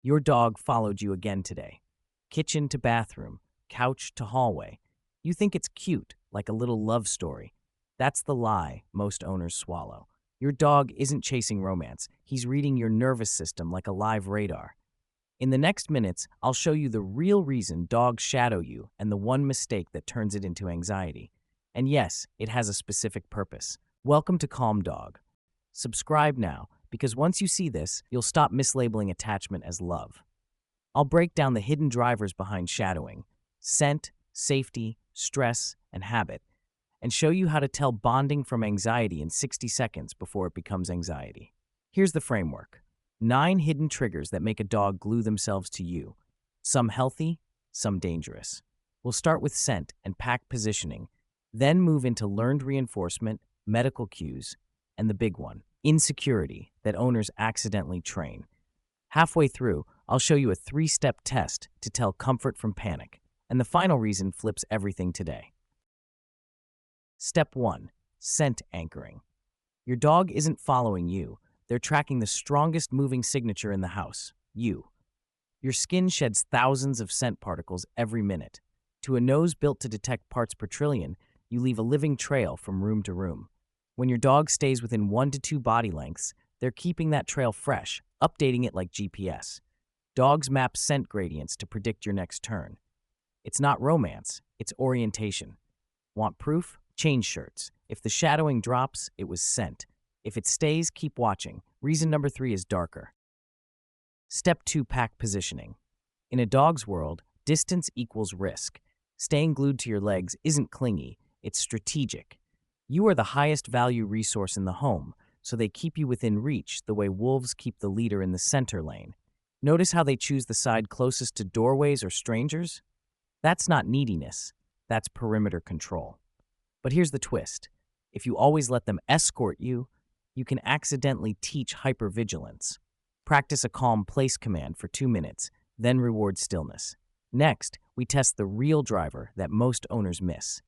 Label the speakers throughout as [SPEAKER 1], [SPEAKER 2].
[SPEAKER 1] Your dog followed you again today. Kitchen to bathroom, couch to hallway. You think it's cute, like a little love story. That's the lie most owners swallow. Your dog isn't chasing romance. He's reading your nervous system like a live radar. In the next minutes, I'll show you the real reason dogs shadow you and the one mistake that turns it into anxiety. And yes, it has a specific purpose. Welcome to Calm Dog. Subscribe now, because once you see this, you'll stop mislabeling attachment as love. I'll break down the hidden drivers behind shadowing: scent, safety, stress, and habit, and show you how to tell bonding from anxiety in 60 seconds before it becomes anxiety. Here's the framework: 9 hidden triggers that make a dog glue themselves to you, some healthy, some dangerous. We'll start with scent and pack positioning, then move into learned reinforcement, medical cues, and the big one, insecurity that owners accidentally train. Halfway through, I'll show you a 3-step test to tell comfort from panic, and the final reason flips everything today. Step 1. Scent anchoring. Your dog isn't following you. They're tracking the strongest moving signature in the house, you. Your skin sheds thousands of scent particles every minute. To a nose built to detect parts per trillion, you leave a living trail from room to room. When your dog stays within 1 to 2 body lengths, they're keeping that trail fresh, updating it like GPS. Dogs map scent gradients to predict your next turn. It's not romance, it's orientation. Want proof? Change shirts. If the shadowing drops, it was scent. If it stays, keep watching. Reason number 3 is darker. Step 2. Pack positioning. In a dog's world, distance equals risk. Staying glued to your legs isn't clingy, it's strategic. You are the highest value resource in the home, so they keep you within reach the way wolves keep the leader in the center lane. Notice how they choose the side closest to doorways or strangers? That's not neediness, that's perimeter control. But here's the twist: if you always let them escort you, you can accidentally teach hypervigilance. Practice a calm place command for 2 minutes, then reward stillness. Next, we test the real driver that most owners miss.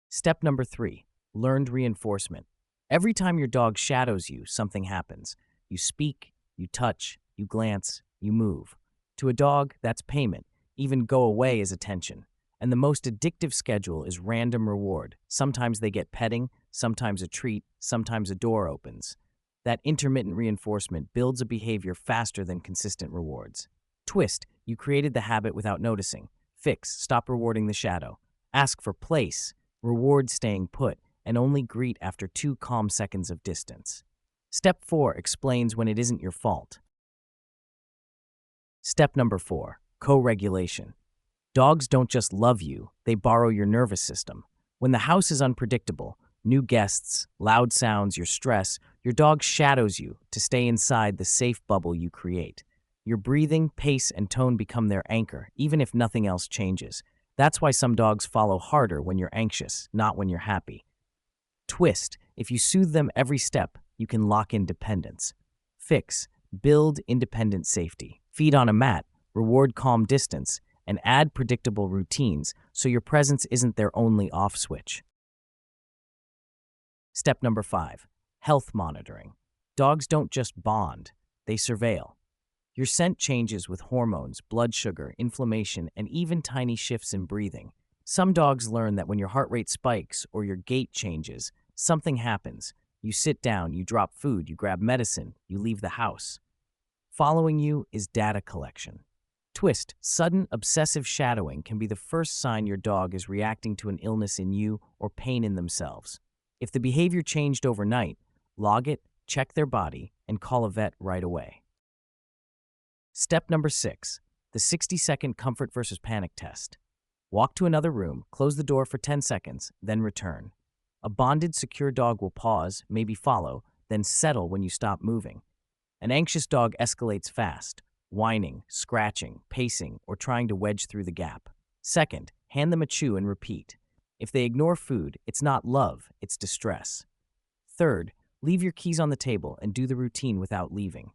[SPEAKER 1] Step number 3, learned reinforcement. Every time your dog shadows you, something happens. You speak, you touch, you glance, you move. To a dog, that's payment. Even go away is attention. And the most addictive schedule is random reward. Sometimes they get petting, sometimes a treat, sometimes a door opens. That intermittent reinforcement builds a behavior faster than consistent rewards. Twist: you created the habit without noticing. Fix: stop rewarding the shadow. Ask for place. Reward staying put, and only greet after 2 calm seconds of distance. Step 4 explains when it isn't your fault. Step number 4, co-regulation. Dogs don't just love you, they borrow your nervous system. When the house is unpredictable, new guests, loud sounds, your stress, your dog shadows you to stay inside the safe bubble you create. Your breathing, pace, and tone become their anchor, even if nothing else changes. That's why some dogs follow harder when you're anxious, not when you're happy. Twist: if you soothe them every step, you can lock in dependence. Fix: build independent safety. Feed on a mat, reward calm distance, and add predictable routines so your presence isn't their only off switch. Step number 5, health monitoring. Dogs don't just bond, they surveil. Your scent changes with hormones, blood sugar, inflammation, and even tiny shifts in breathing. Some dogs learn that when your heart rate spikes or your gait changes, something happens. You sit down, you drop food, you grab medicine, you leave the house. Following you is data collection. Twist: sudden obsessive shadowing can be the first sign your dog is reacting to an illness in you or pain in themselves. If the behavior changed overnight, log it, check their body, and call a vet right away. Step number 6, the 60-second comfort versus panic test. Walk to another room, close the door for 10 seconds, then return. A bonded, secure dog will pause, maybe follow, then settle when you stop moving. An anxious dog escalates fast, whining, scratching, pacing, or trying to wedge through the gap. Second, hand them a chew and repeat. If they ignore food, it's not love, it's distress. Third, leave your keys on the table and do the routine without leaving.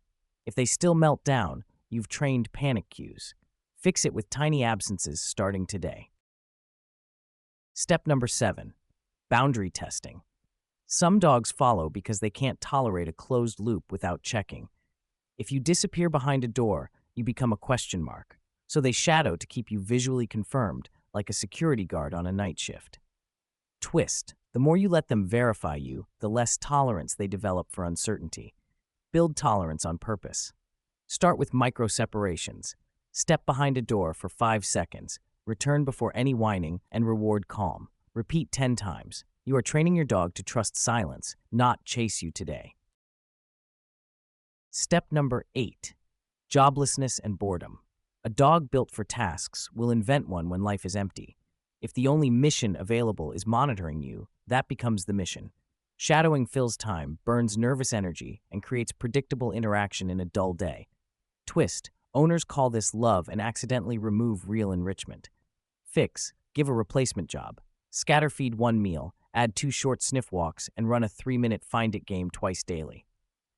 [SPEAKER 1] If they still melt down, you've trained panic cues. Fix it with tiny absences starting today. Step number 7, boundary testing. Some dogs follow because they can't tolerate a closed loop without checking. If you disappear behind a door, you become a question mark. So they shadow to keep you visually confirmed, like a security guard on a night shift. Twist. The more you let them verify you, the less tolerance they develop for uncertainty. Build tolerance on purpose. Start with micro separations. Step behind a door for 5 seconds, return before any whining, and reward calm. Repeat 10 times. You are training your dog to trust silence, not chase you today. Step number 8. Joblessness and boredom. A dog built for tasks will invent one when life is empty. If the only mission available is monitoring you, that becomes the mission. Shadowing fills time, burns nervous energy, and creates predictable interaction in a dull day. Twist. Owners call this love and accidentally remove real enrichment. Fix. Give a replacement job. Scatter feed 1 meal, add 2 short sniff walks, and run a 3-minute find-it game twice daily.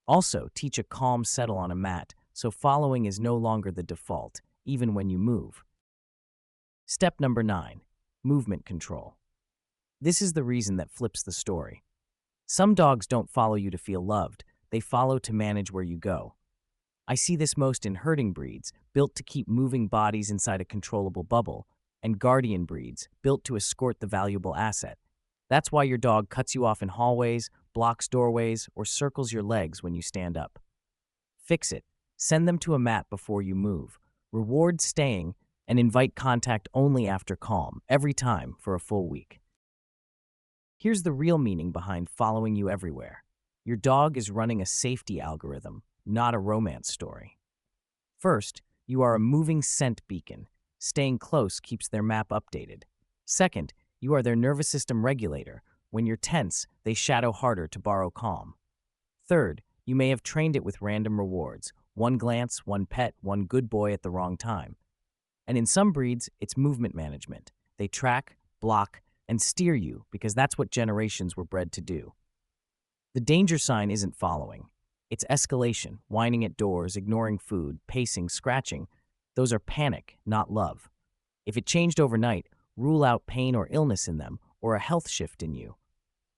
[SPEAKER 1] Also, teach a calm settle on a mat, so following is no longer the default, even when you move. Step number 9. Movement control. This is the reason that flips the story. Some dogs don't follow you to feel loved, they follow to manage where you go. I see this most in herding breeds, built to keep moving bodies inside a controllable bubble, and guardian breeds, built to escort the valuable asset. That's why your dog cuts you off in hallways, blocks doorways, or circles your legs when you stand up. Fix it. Send them to a mat before you move. Reward staying, and invite contact only after calm, every time for a full week. Here's the real meaning behind following you everywhere. Your dog is running a safety algorithm, not a romance story. First, you are a moving scent beacon. Staying close keeps their map updated. Second, you are their nervous system regulator. When you're tense, they shadow harder to borrow calm. Third, you may have trained it with random rewards. 1 glance, 1 pet, 1 good boy at the wrong time. And in some breeds, it's movement management. They track, block, and steer you because that's what generations were bred to do. The danger sign isn't following. It's escalation, whining at doors, ignoring food, pacing, scratching. Those are panic, not love. If it changed overnight, rule out pain or illness in them or a health shift in you.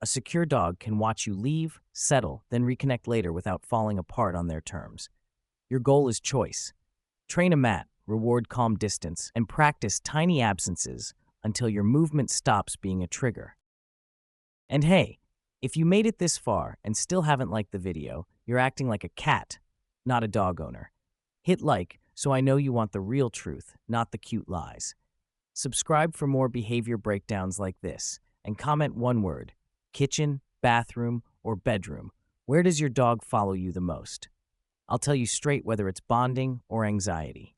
[SPEAKER 1] A secure dog can watch you leave, settle, then reconnect later without falling apart on their terms. Your goal is choice. Train a mat, reward calm distance, and practice tiny absences until your movement stops being a trigger. And hey, if you made it this far and still haven't liked the video, you're acting like a cat, not a dog owner. Hit like so I know you want the real truth, not the cute lies. Subscribe for more behavior breakdowns like this, and comment one word: kitchen, bathroom, or bedroom. Where does your dog follow you the most? I'll tell you straight whether it's bonding or anxiety.